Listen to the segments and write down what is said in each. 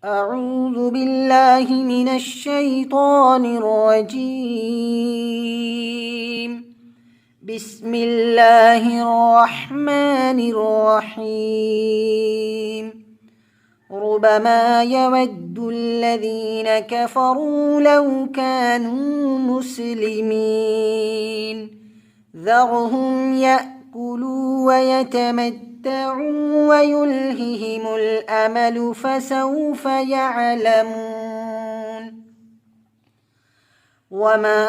أعوذ بالله من الشيطان الرجيم. بسم الله الرحمن الرحيم. ربما يود الذين كفروا لو كانوا مسلمين ذرهم يأكلوا ويتمتعوا ويلههم الأمل فسوف يعلمون. وما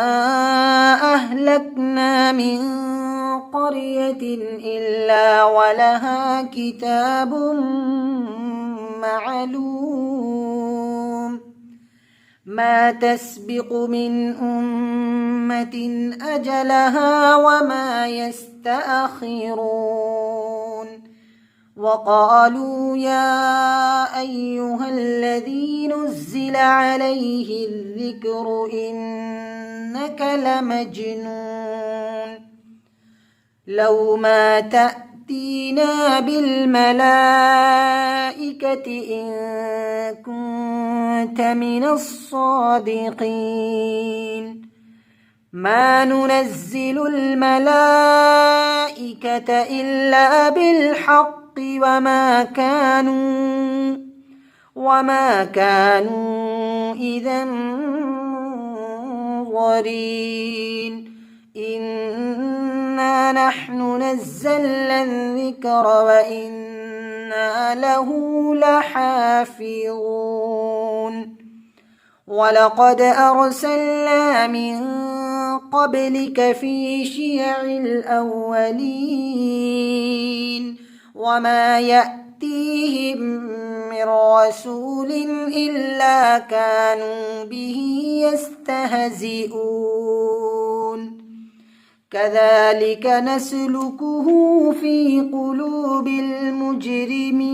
أهلكنا من قرية إلا ولها كتاب معلوم ما تسبق من أمة أجلها وما يستأخرون. وقالوا يا أيها الذي نزل عليه الذكر إنك لمجنون لو ما تأتينا بالملائكة إن كنت من الصادقين. ما ننزل الملائكة إلا بالحق وما كانوا إذا منظرين. إنا نحن نزلنا الذكر وإنا له لحافظون. ولقد أرسلنا من قبلك في شيع الأولين وما يأتيهم من رسول إلا كانوا به يستهزئون. كذلك نسلكه في قلوب المجرمين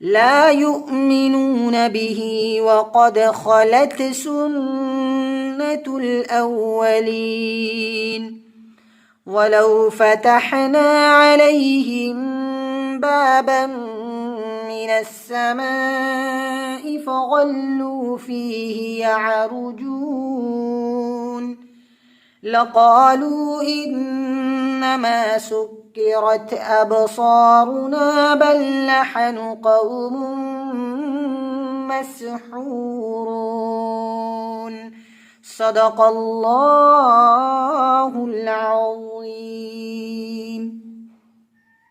لا يؤمنون به وقد خلت سنة الأولين. ولو فتحنا عليهم بابا من السماء فظلوا فيه يعرجون لقالوا إنما سكرت أبصارنا بل نحن قوم مسحورون. صدق الله العظيم.